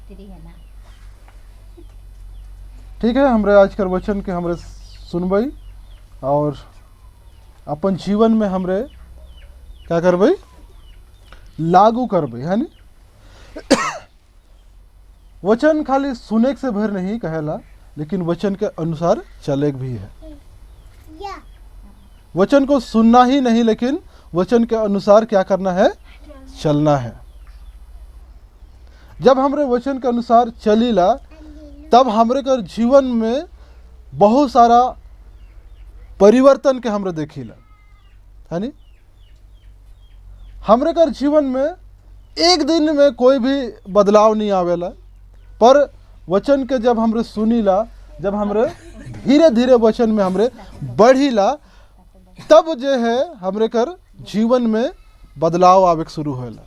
ठीक है, हमरे आज कर वचन के हमरे सुनबई और अपन जीवन में हमरे क्या करबई, लागू करबई, है नी। वचन खाली सुने से भर नहीं कहेला, लेकिन वचन के अनुसार चले भी है। वचन को सुनना ही नहीं, लेकिन वचन के अनुसार क्या करना है, चलना है। जब हमरे वचन के अनुसार चलीला, तब हमरे कर जीवन में बहुत सारा परिवर्तन के हमरे देखीला, है नी। हमरे कर जीवन में एक दिन में कोई भी बदलाव नहीं आवेला, पर वचन के जब हमरे सुनीला, जब हमरे धीरे धीरे वचन में हमरे बढ़ीला, तब जो है हमरे कर जीवन में बदलाव आवे शुरू होला।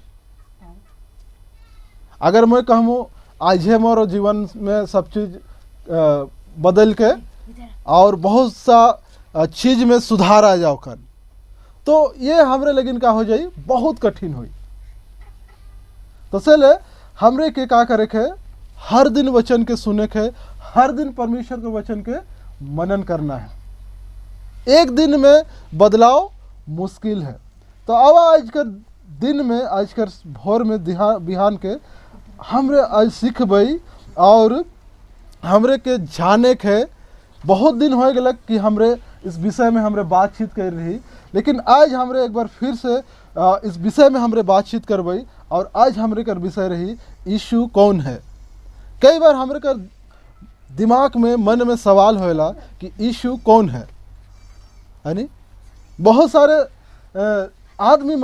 अगर मैं कहूँ आज है मोर जीवन में सब चीज बदल के और बहुत सा चीज में सुधार आ जाओ कर, तो ये हमरे लेकिन का हो जाई, बहुत कठिन हुई। तो चले हमरे के का करे के, हर दिन वचन के सुने के, हर दिन परमेश्वर के वचन के मनन करना है। एक दिन में बदलाव मुश्किल है। तो अब आज कर दिन में, आज कर भोर में बिहान के हमरे आज सीखबई और हमरे के जाने के बहुत दिन हो गया कि हमरे इस विषय में हमरे बातचीत कर रही, लेकिन आज हमरे एक बार फिर से इस विषय में हमरे बातचीत करबई। और आज हमरे कर विषय रही, यीशु कौन है। कई बार हमरे कर दिमाग में, मन में सवाल होला कि यीशु कौन है नी। बहुत सारे आदमी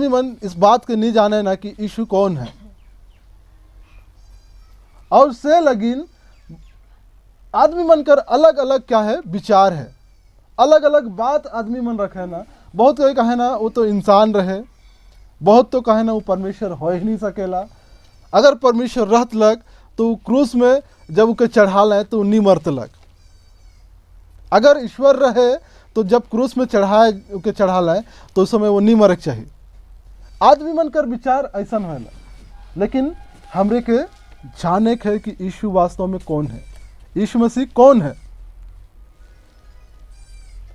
मन इस बात के नहीं जाने ना कि यीशु कौन है। और से लगिन आदमी मन कर अलग अलग क्या है, विचार है, अलग अलग बात आदमी मन रखे ना। बहुत कोई कहे ना वो तो इंसान रहे, बहुत तो कहे ना वो परमेश्वर हो ही नहीं सकेला। अगर परमेश्वर रहत लग तो क्रूस में जब उके चढ़ाल है तो नहीं मरत लग। अगर ईश्वर रहे तो जब क्रूस में चढ़ाल है तो उस समय वो नहीं मरक चाहिए। आदमी मन कर विचार ऐसा होला, लेकिन हमरे के जाने के है कि यीशु वास्तव में कौन है, यीशु मसीह कौन है।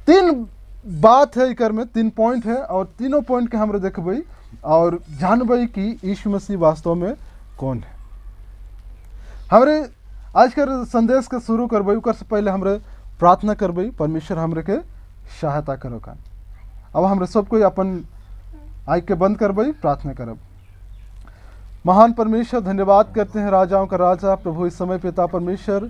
तीन बात है इकर में, 3 पॉइंट है और तीनों पॉइंट के हमरे देखबई और जानबई कि यीशु मसीह वास्तव में कौन है। हमरे आज कर संदेश के शुरू करबई, उकर से पहले हमरे प्रार्थना करबई, परमेश्वर हमरे के सहायता करो का। अब हमरे सब कोई अपन आँख के बंद करबई, प्रार्थना करब। महान परमेश्वर, धन्यवाद करते हैं राजाओं का राजा, प्रभु इस समय पिता परमेश्वर,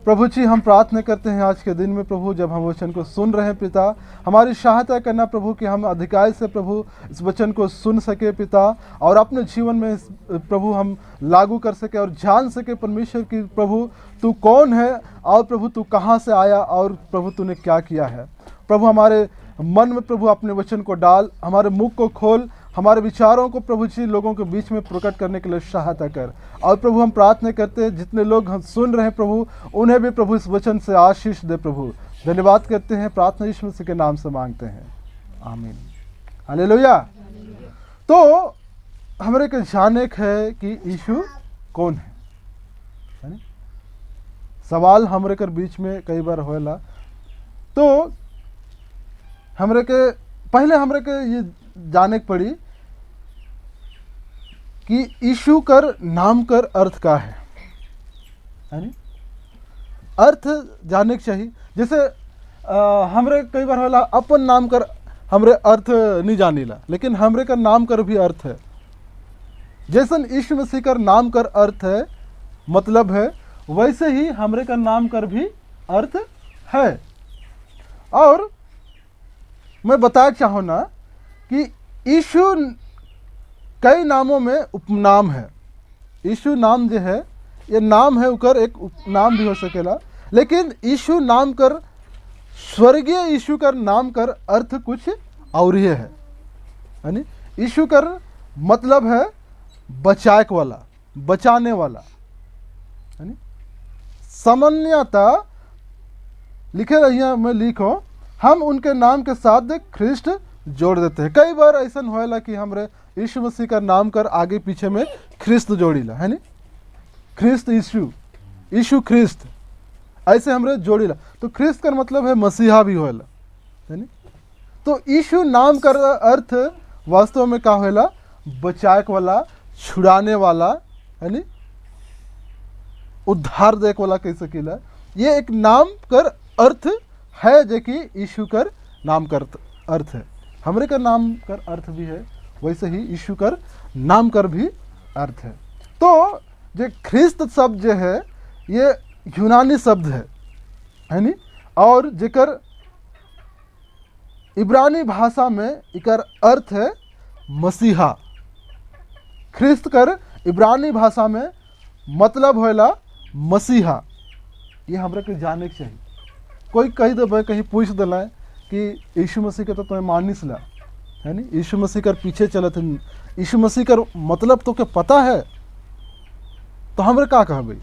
प्रभु जी हम प्रार्थना करते हैं आज के दिन में प्रभु, जब हम वचन को सुन रहे हैं पिता, हमारी सहायता करना प्रभु कि हम अधिकार से प्रभु इस वचन को सुन सके पिता, और अपने जीवन में प्रभु हम लागू कर सके और जान सके परमेश्वर की प्रभु तू कौन है और प्रभु तू कहाँ से आया और प्रभु तूने क्या किया है। प्रभु हमारे मन में प्रभु अपने वचन को डाल, हमारे मुख को खोल, हमारे विचारों को प्रभु जी लोगों के बीच में प्रकट करने के लिए सहायता कर। और प्रभु हम प्रार्थना करते हैं जितने लोग हम सुन रहे हैं प्रभु, उन्हें भी प्रभु इस वचन से आशीष दे प्रभु। धन्यवाद करते हैं, प्रार्थना यीशु मसीह के नाम से मांगते हैं, आमीन, हालेलुया। तो हमारे के जाने है कि यीशु कौन है नी? सवाल हमरे के बीच में कई बार होला। तो हमरे के पहले हमरे के ये जाने के पड़ी कि यीशु कर नाम कर अर्थ का है नी? अर्थ जानने के चाहिए। जैसे हमरे कई बार होला अपन नाम कर हमरे अर्थ नहीं जानीला, लेकिन हमरे का नाम कर भी अर्थ है। जैसन यीशु मसीह का नाम कर अर्थ है, मतलब है, वैसे ही हमरे का नाम कर भी अर्थ है। और मैं बताना चाहूँ ना कि यीशु कई नामों में उपनाम है। यीशु नाम जो है ये नाम है, उकर एक उपनाम भी हो सकेला, लेकिन यीशु नाम कर स्वर्गीय यीशु कर नाम कर अर्थ कुछ और ही है यानी यीशु कर मतलब है बचाए वाला, बचाने वाला। यानी सामान्यतः लिखे रहिए मैं लिखो, हम उनके नाम के साथ ख्रिस्ट जोड़ देते हैं। कई बार ऐसा होला कि हमरे यीशु मसीह का नाम कर आगे पीछे में ख्रिस्त जोड़ीला है नी। ख्रिस्त यीशु, यीशु ख्रिस्त, ऐसे हमरे जोड़ीला। तो ख्रिस्त का मतलब है मसीहा भी होला, है नी। तो यीशु नाम का अर्थ वास्तव में का होला? बचाए वाला, छुड़ाने वाला, है नी, उद्धार दे वाला कह सकीला। ये एक नाम कर अर्थ है, जो कि यीशु कर नाम कर अर्थ है। हमरे का नाम कर अर्थ भी है, वैसे ही यीशु कर नाम कर भी अर्थ है। तो जो ख्रिस्त शब्द जो है ये यूनानी शब्द है नी, और जेकर इब्रानी भाषा में इकर अर्थ है मसीहा। ख्रिस्त कर इब्रानी भाषा में मतलब होला मसीहा। ये हमरा के जाने के चाहिए। कोई कही दे, कहीं पूछ दिला कि यीशु मसीह के तो तुम्हें मानिस ला, है नी, यीशु मसीह कर पीछे चलत है, यीशु मसीह कर मतलब तो के पता है, तो हमरे का कहबे?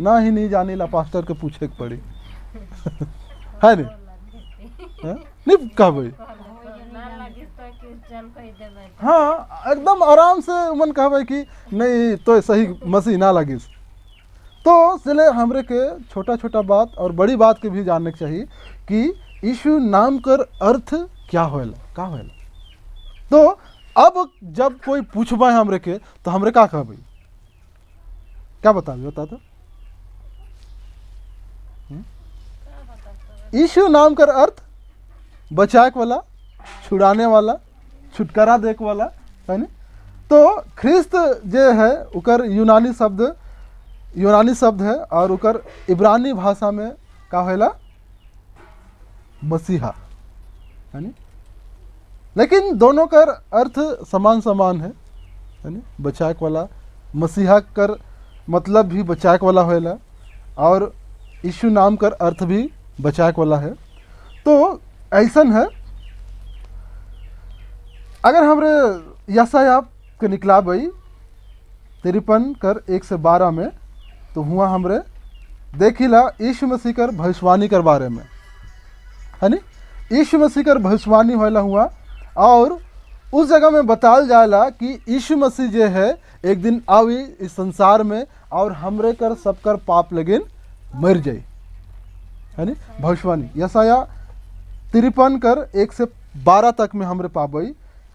ना ही नहीं जाने ला, पास्टर के पूछे के पड़ी है नी, नहीं कहबे। हाँ, एकदम आराम से मन कहबे कि नहीं तो सही मसीह ना लगिस। तो इसलिए हमरे के छोटा छोटा बात और बड़ी बात के भी जानने के चाहिए कि यीशु नाम कर अर्थ क्या होला, का होला। तो अब जब कोई पूछबा है हमरे के, तो हमरे का कहबे? क्या बताबे? बता तो। यीशु नाम कर अर्थ बचाए वाला, छुड़ाने वाला, छुटकारा देक वाला, है नी। तो ख्रिस्त जो है उकर यूनानी शब्द है, और उकर इब्रानी भाषा में का होला? मसीहा, है नी। लेकिन दोनों कर अर्थ समान है नी। बचाए वाला, मसीहा कर मतलब भी बचाए वाला होला, और यीशु नाम कर अर्थ भी बचाए वाला है। तो ऐसन है, अगर हमरे यशायाह के निकला बई 53 कर 1 से 12 में, तो हुआ हमरे देखिला यीशु मसीह कर भविष्यवाणी कर बारे में, है नी। यीशु मसीह कर भविष्यवाणी होला हुआ, और उस जगह में बताल जाला कि यीशु मसीह जो है एक दिन आवी इस संसार में, और हमरे कर सब कर पाप लगिन मर जाई, है नी। भविष्यवाणी यशायाह 53 कर 1 से 12 तक में हमरे पाबई।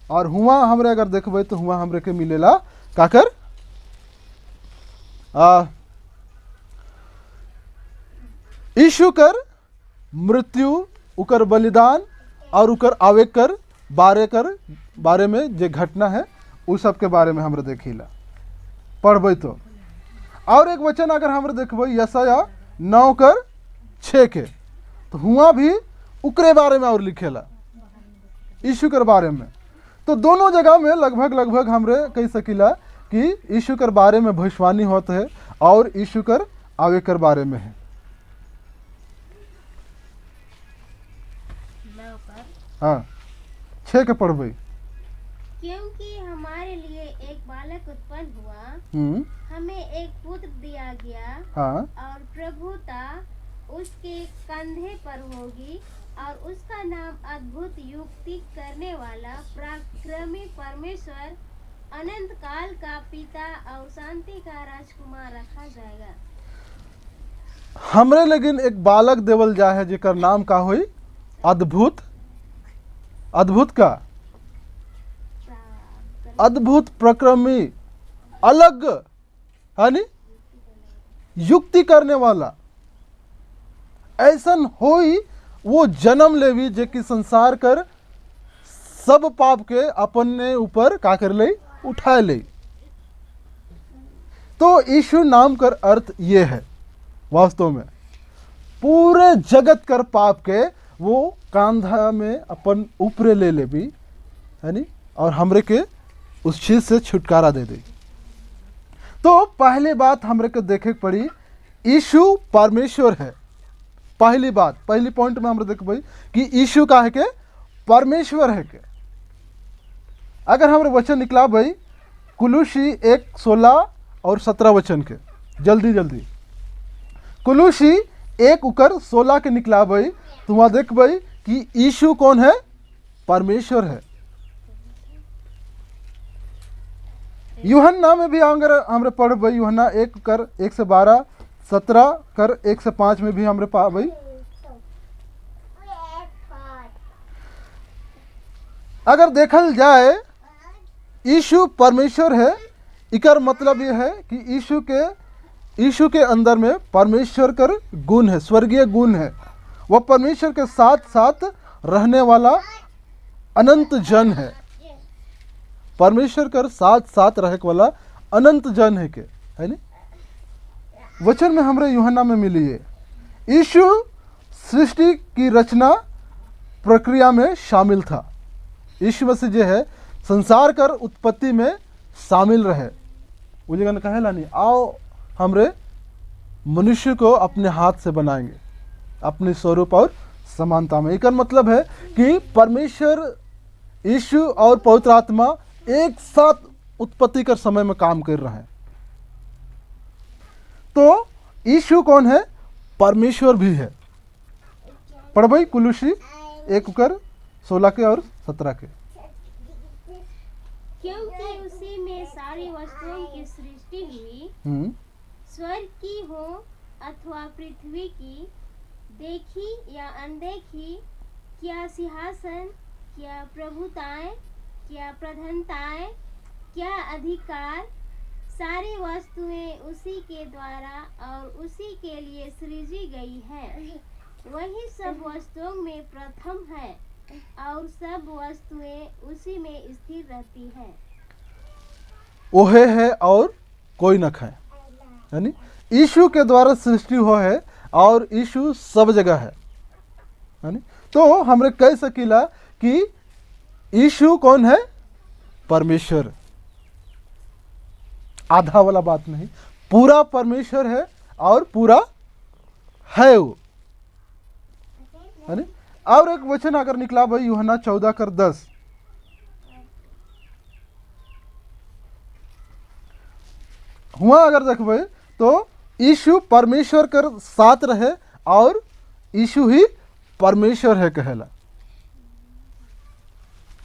और हुआ हमरे अगर देखबे तो हुआ हमरे के मिलेला काकर यीशु कर मृत्यु, उकर बलिदान, और उकर आवे कर बारे में जे घटना है उस सब के बारे में हमरे देखिला, पढ़बे तो। और एक वचन अगर हमरे देखबे यशायाह 9 कर 6 के, तो हुआ भी उकरे बारे में और लिखेला, यीशु कर बारे में। तो दोनों जगह में लगभग हमरे कह सकीला कि यीशु कर बारे में भविष्यवाणी होता है, और यीशु कर आवे कर बारे में है। हाँ, 6 के पढ़बे। क्योंकि हमारे लिए एक बालक उत्पन्न हुआ, हमें एक पुत्र दिया गया, हाँ, और प्रभुता उसके कंधे पर होगी, और उसका नाम अद्भुत, युक्ति करने वाला, पराक्रमी परमेश्वर, अनंत काल का पिता और शांति का राजकुमार रखा जाएगा। हमरे लेकिन एक बालक देवल जा है जेकर नाम का होई अद्भुत, का अद्भुत, प्रक्रमी, अलग, है नी, युक्ति करने वाला। ऐसन होई वो जन्म लेवी जे कि संसार कर सब पाप के अपने ऊपर का कर ले, उठा ले। तो यीशु नाम कर अर्थ ये है वास्तव में, पूरे जगत कर पाप के वो कांधा में अपन ऊपरे ले भी, है नी, और हमरे के उस चीज से छुटकारा दे दे। तो पहली बात हमरे को देखे पड़ी, यीशु परमेश्वर है। पहली बात, पहली पॉइंट में हम देख भाई कि यीशु का है के परमेश्वर है के। अगर हमारे वचन निकला भाई कुलूसी 1:16 और 17 वचन के, जल्दी कुलूसी 1:16 के निकला भाई, तो वहां देख भाई कि यीशु कौन है? परमेश्वर है। यूहन्ना में भी अगर हमरे पढ़बै यूहन्ना 1:1 से 12, 17:1 से 5 में भी हमरे पाबै। अगर देखल जाए यीशु परमेश्वर है, इकर मतलब ये है कि यीशु के अंदर में परमेश्वर कर गुण है, स्वर्गीय गुण है। वह परमेश्वर के साथ साथ रहने वाला अनंत जन है। परमेश्वर कर साथ साथ रहे वाला अनंत जन है के, है नी? वचन में हमरे यूहन्ना में मिली है। यीशु सृष्टि की रचना प्रक्रिया में शामिल था। यीशु मसीह जो है संसार कर उत्पत्ति में शामिल रहे। वो जगह कहे ला नहीं, आओ हमरे मनुष्य को अपने हाथ से बनाएंगे, अपने स्वरूप और समानता में। इसका मतलब है कि परमेश्वर, यीशु और पवित्र आत्मा एक साथ उत्पत्ति कर समय में काम कर रहे हैं। तो यीशु कौन है? परमेश्वर भी है। पढ़ कुलुसी 1:16 के और 17 के। क्योंकि उसी में सारी वस्तुओं की सृष्टि हुई, स्वर्ग की हो अथवा पृथ्वी की, देखी या अनदेखी, क्या सिंहासन, क्या प्रभुताएं, क्या प्रधानताएं, क्या अधिकार, सारी वस्तुएं उसी के द्वारा और उसी के लिए सृजी गई है। वही सब वस्तुओं में प्रथम है और सब वस्तुएं उसी में स्थिर रहती हैं। ओहे है और कोई न खाए, यानी यीशु के द्वारा सृष्टि हो है और यीशु सब जगह है, यानी तो हमरे कह सकीला कि यीशु कौन है? परमेश्वर। आधा वाला बात नहीं, पूरा परमेश्वर है और पूरा है वो, है नी? और एक वचन अगर निकला भाई यूहन्ना 14:10, हुआ अगर देखबे तो यीशु परमेश्वर कर साथ रहे और यीशु ही परमेश्वर है कहेला।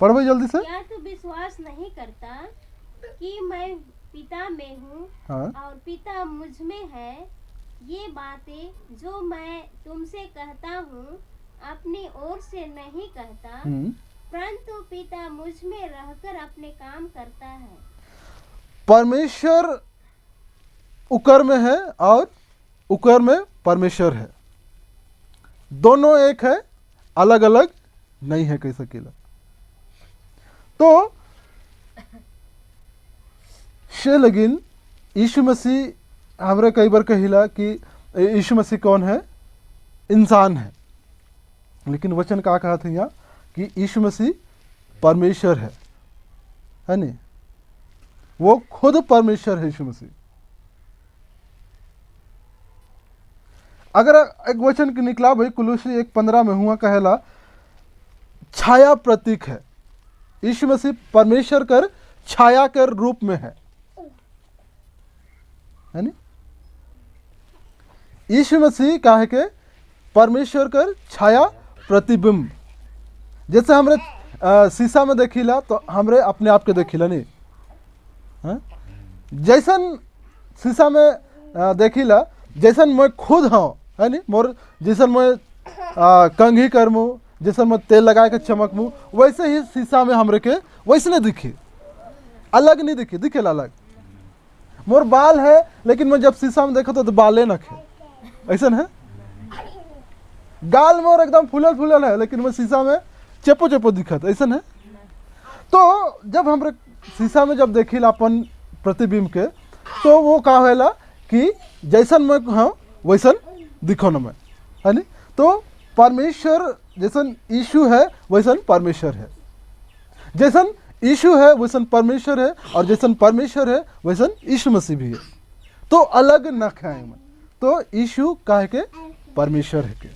पढ़बे जल्दी से। क्या तू विश्वास नहीं करता कि मैं पिता में हूँ, हाँ। और पिता मुझ में है? ये बातें जो मैं तुमसे कहता हूँ अपनी ओर से नहीं कहता, परंतु पिता मुझ में रहकर अपने काम करता है। परमेश्वर उकर में है और उकर में परमेश्वर है, दोनों एक है, अलग अलग नहीं है कह सकेला। तो शे लगिन यीशु मसीह हमरे कई बार कहिला कि यीशु मसीह कौन है? इंसान है, लेकिन वचन का कहा था यहाँ कि यीशु मसीह परमेश्वर है नी? वो खुद परमेश्वर है यीशु मसीह। अगर एक वचन के निकला भाई कुलुसी 1:15 में हुआ कहेला, छाया प्रतीक है। यीशु मसीह परमेश्वर कर छाया कर रूप में है नी? यीशु मसीह काहे के? परमेश्वर कर छाया प्रतिबिंब। जैसे हमरे शीशा में देखिला तो हमरे अपने आप के देखिला नहीं, हाँ? जैसन शीशा में देखिला, जैसन मैं खुद हूँ, है नी? मोर जैसन मैं कंघी करमू, जैसन मैं तेल लगा के चमकमू, वैसे ही शीशा में हमरे के वैसे नहीं दिखी, अलग नहीं दिखी, दिखेला अलग। मोर बाल है लेकिन मैं जब शीशा में देखा तो बाले न खे, ऐसा है। गाल मोर एकदम फूलल फूलल है लेकिन मैं शीशा में चेपो चेपो दिखत, ऐसा है। तो जब हमरे शीशा में जब देखिला अपन प्रतिबिंब के, तो वो का होला कि जैसन मैं हाँ वैसन दिखो न मैं, है नी? तो परमेश्वर जैसन यीशु है वैसन परमेश्वर है, जैसन यीशु है वैसन परमेश्वर है, और जैसन परमेश्वर है वैसन यीशु मसीह भी है। तो अलग न खाए में, तो यीशु काहे के? परमेश्वर है के।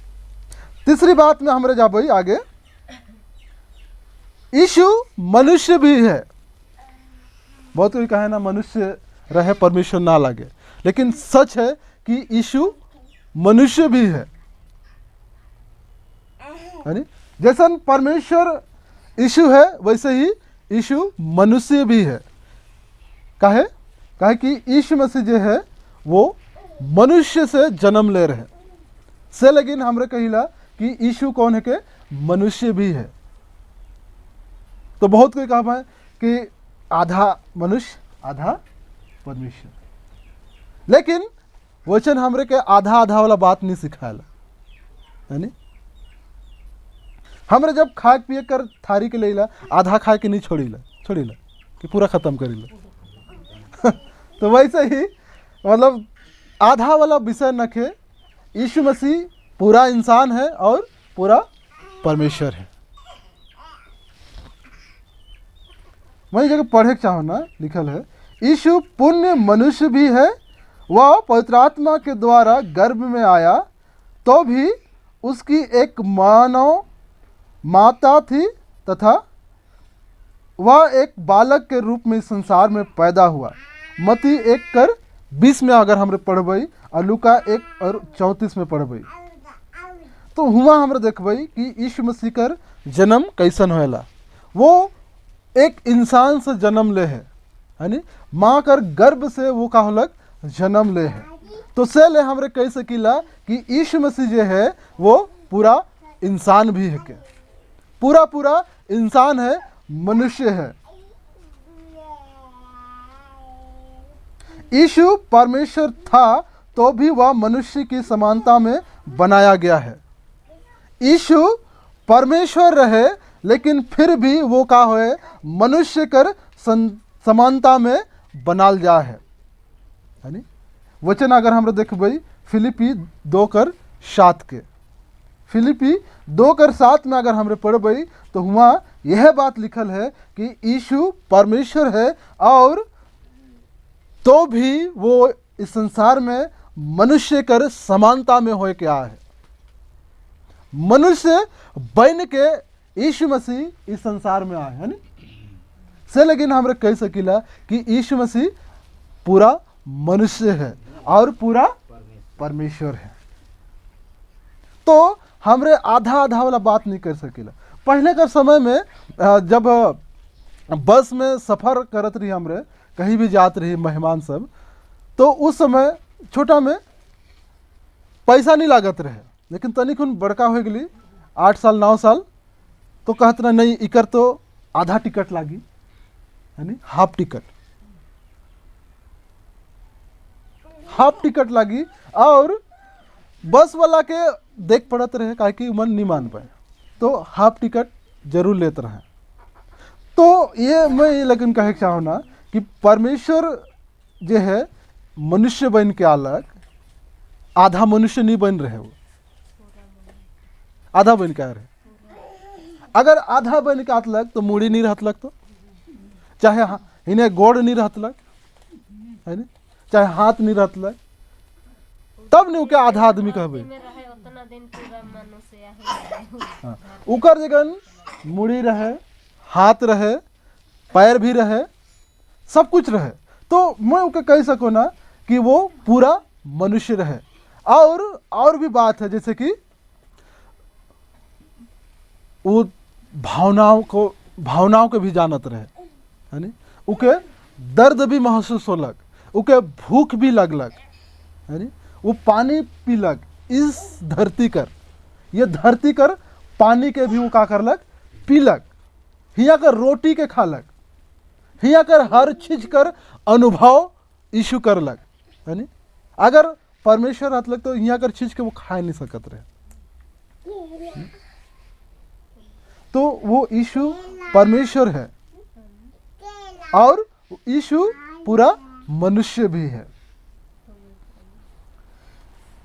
तीसरी बात में हमरे जाबई आगे, यीशु मनुष्य भी है। बहुत कोई कहे ना मनुष्य रहे परमेश्वर ना लगे, लेकिन सच है कि यीशु मनुष्य भी है नी? जैसन परमेश्वर यीशु है वैसे ही यीशु मनुष्य भी है। काहे काहे कि यीशु मसीह जो है वो मनुष्य से जन्म ले रहे से, लेकिन हमरे कहिला कि यीशु कौन है के मनुष्य भी है। तो बहुत कोई कहा है कि आधा मनुष्य आधा परमेश्वर, लेकिन वचन हमरे के आधा आधा वाला बात नहीं सिखाला, है नी? हमरे जब खाए पिए कर थारी के लेला आधा खाए के नहीं छोड़ीला कि पूरा खत्म करीला तो वैसे ही मतलब आधा वाला विषय नखे, यीशु मसीह पूरा इंसान है और पूरा परमेश्वर है। वही जगह पढ़े के चाहो ना, लिखल है यीशु पुण्य मनुष्य भी है, वह पवित्र आत्मा के द्वारा गर्भ में आया तो भी उसकी एक मानव माता थी तथा वह एक बालक के रूप में संसार में पैदा हुआ। मती 1:20 में अगर हमरे पढ़बई और लूका 1:34 में पढ़बई तो हुआ हमरे देखबई कि यीशु मसीह कर जन्म कैसन होएला। वो एक इंसान से जन्म ले है नी, माँ कर गर्भ से वो का होलक जन्म ले है। तो से ले हमरे कह सकीला कि यीशु मसीह जो है वो पूरा इंसान भी है के, पूरा इंसान है, मनुष्य है। यीशु परमेश्वर था तो भी वह मनुष्य की समानता में बनाया गया है। यीशु परमेश्वर रहे लेकिन फिर भी वो का होए मनुष्य कर समानता में बनाल जा है नी? वचन अगर हम देखबई फिलिपी 2:7 के, फिलिपी 2:7 में अगर हमरे पढ़बई तो हुआ यह बात लिखल है कि यीशु परमेश्वर है और तो भी वो इस संसार में मनुष्य कर समानता में होए के आ है। मनुष्य बन के यीशु मसीह इस संसार में आए है नी? से लेकिन हमरे कह सकीला कि यीशु मसीह पूरा मनुष्य है और पूरा परमेश्वर है। तो हमरे आधा आधा वाला बात नहीं कर सकीला। पहले का समय में जब बस में सफ़र करत रही, हमरे कहीं भी जात रही मेहमान सब, तो उस समय छोटा में पैसा नहीं लागत रहे, लेकिन तनिक बड़का हो गई 8 साल 9 साल तो कहत रहे नहीं इकर तो आधा टिकट लागी, यानी हाफ टिकट लागी और बस वाला के देख पड़त रहे काहे कि मन नहीं मान पाए तो हाफ टिकट जरूर लेते रहे। तो ये मैं ये लेकिन कहे चाहूँ ना कि परमेश्वर जो है मनुष्य बन के अलग, आधा मनुष्य नहीं बन रहे, वो आधा बन के आ रहे। अगर आधा बन के आतलक तो मुड़ी नहीं रहतलक, तो चाहे इन्हें गोड़ नहीं रहतलक है नी, चाहे हाथ नहीं रहतलक, तब नहीं क्या आधा आदमी कहबे। हाँ, उकर जगन मुड़ी रहे, हाथ रहे, पैर भी रहे, सब कुछ रहे, तो मैं उके कह सको ना कि वो पूरा मनुष्य रहे। और भी बात है जैसे कि वो भावनाओं को भी जानत रहे है नी, उके दर्द भी महसूस होलक, उके भूख भी लगलक है नी, वो पानी पीलक। इस धरती कर, ये धरती कर पानी के भी वो का करलक पीलक, हिया कर रोटी के खालक, हिया कर हर चीज कर अनुभव यीशु करलक है नी। अगर परमेश्वर हतलक तो हिया कर चीज के वो खा नहीं सकत रहे। तो वो यीशु परमेश्वर है और यीशु पूरा मनुष्य भी है।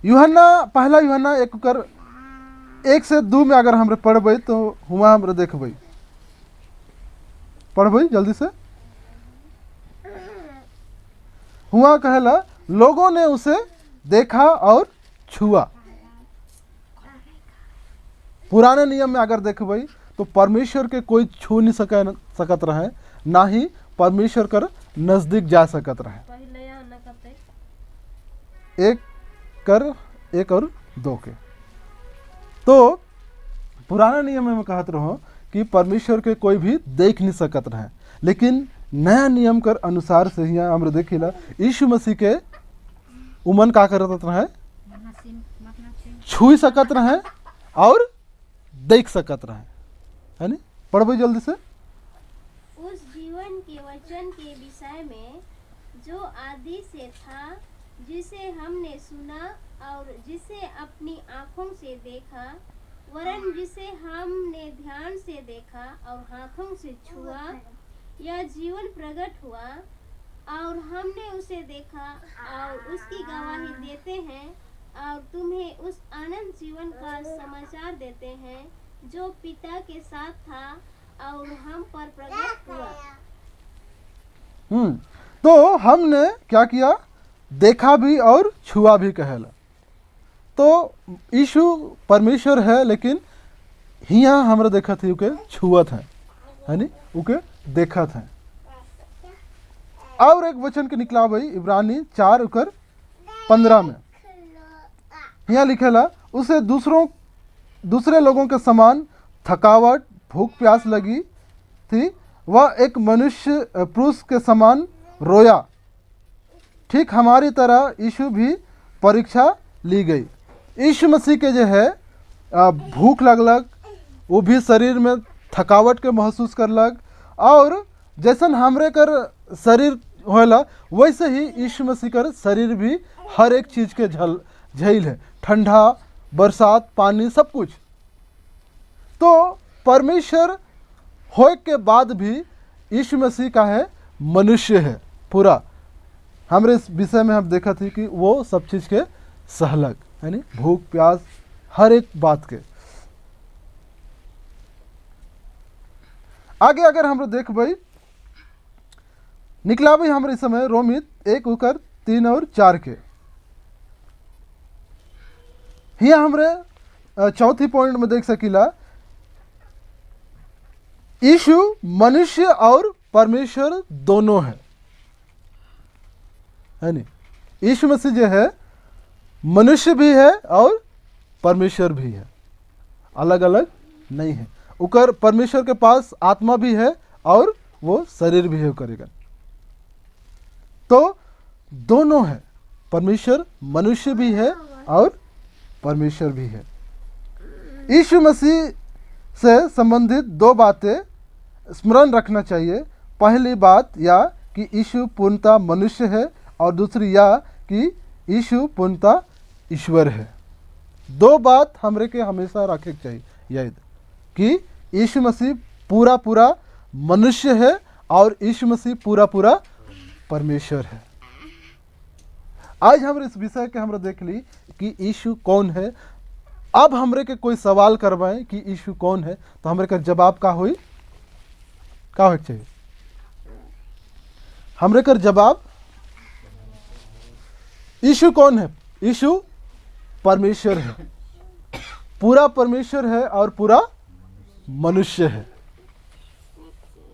पहला यूहन्ना 1 से 2 में अगर हमरे पढ़बई तो हुआ हमरे देखबई, पढ़बई जल्दी से। हुआ कहला लोगों ने उसे देखा और छुआ। पुराने नियम में अगर देखबई तो परमेश्वर के कोई छू नहीं सकत रहे, ना ही परमेश्वर कर नजदीक जा सकत रहे। 1 और 2 के तो पुराना नियम में कहत रहो कि परमेश्वर के कोई भी देख नहीं सकत रहे, लेकिन नया नियम कर अनुसार से यहाँ हमरे देखिला यीशु मसीह के उमन का करत रहे, छू सकत रहे और देख सकत रहे, है नी? पढ़बे जल्दी से। उस जीवन के वचन के विषय में जो आदि से था, जिसे हमने सुना और जिसे अपनी आँखों से देखा, वरन जिसे हमने ध्यान से देखा और हाथों से छुआ, यह जीवन प्रकट हुआ और हमने उसे देखा और उसकी गवाही देते हैं और तुम्हें उस अनंत जीवन का समाचार देते हैं जो पिता के साथ था और हम पर प्रकट हुआ। तो हमने क्या किया? देखा भी और छुआ भी कहेला। तो यीशु परमेश्वर है, लेकिन हिया हमरा देखत है उके छुअत है नी? उके देखत है। और एक वचन के निकला भाई इब्रानी 4:15 में यहाँ लिखेला, उसे दूसरे लोगों के समान थकावट भूख प्यास लगी थी, वह एक मनुष्य पुरुष के समान रोया, ठीक हमारी तरह यीशु भी परीक्षा ली गई। यीशु मसीह के जो है भूख लगलक, वो भी शरीर में थकावट के महसूस करलक, और जैसन हमरे कर शरीर होला वैसे ही यीशु मसीह कर शरीर भी हर एक चीज़ के झेल है, ठंडा बरसात पानी सब कुछ। तो परमेश्वर होए के बाद भी यीशु मसीह का है मनुष्य है पूरा। हमरे इस विषय में हम देखा थी कि वो सब चीज़ के सहलक, है नी? भूख प्यास हर एक बात के। आगे अगर हम देख भाई निकला भाई हमारे समय रोमित 1:3 और 4 के, यहाँ हमरे चौथी पॉइंट में देख सकीला यीशु मनुष्य और परमेश्वर दोनों है नी? यीशु मसीह जो है मनुष्य भी है और परमेश्वर भी है, अलग अलग नहीं है। उकर परमेश्वर के पास आत्मा भी है और वो शरीर भी है करेगा। तो दोनों है, परमेश्वर मनुष्य भी है और परमेश्वर भी है। यीशु मसीह से संबंधित दो बातें स्मरण रखना चाहिए। पहली बात या कि यीशु पूर्णतः मनुष्य है, और दूसरी या कि यीशु पूर्णतः ईश्वर है। दो बात हमरे के हमेशा रखे चाहिए याद कि यीशु मसीह पूरा मनुष्य है और यीशु मसीह पूरा परमेश्वर है। आज हम इस विषय के हमरा देख ली कि यीशु कौन है। अब हमरे के कोई सवाल करवाएं कि यीशु कौन है, तो हमरे का जवाब का होई चाहिए? हमरे का जवाब यीशु कौन है? यीशु परमेश्वर है, पूरा परमेश्वर है और पूरा मनुष्य है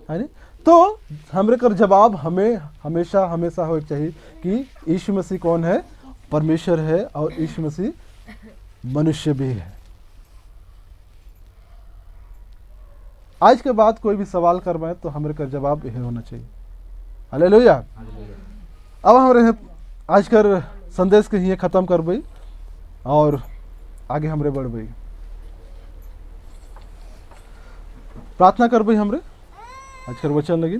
नी? तो हमरे का जवाब हमें हमेशा होना चाहिए कि यीशु मसीह कौन है? परमेश्वर है और यीशु मसीह मनुष्य भी है। आज के बाद कोई भी सवाल करवाए तो हमरे का जवाब यह होना चाहिए। हालेलुया। अब हमरे आज कर संदेश के ही खत्म कर बई और आगे हमरे बढ़ बई। प्रार्थना कर बई हमरे आज कर वचन लगी।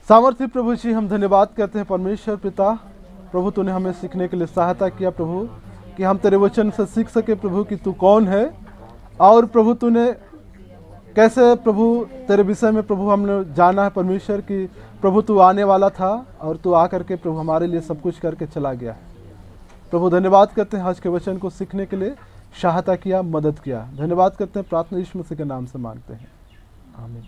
सामर्थ्य प्रभु जी, हम धन्यवाद करते हैं परमेश्वर पिता, प्रभु तूने हमें सीखने के लिए सहायता किया प्रभु, कि हम तेरे वचन से सीख सके प्रभु कि तू कौन है, और प्रभु तूने कैसे प्रभु तेरे विषय में प्रभु हमने जाना है परमेश्वर कि प्रभु तू आने वाला था और तू आकर के प्रभु हमारे लिए सब कुछ करके चला गया है। प्रभु धन्यवाद करते हैं आज के वचन को सीखने के लिए सहायता किया, मदद किया। धन्यवाद करते हैं, प्रार्थना यीशु मसीह के नाम से मांगते हैं, आमीन।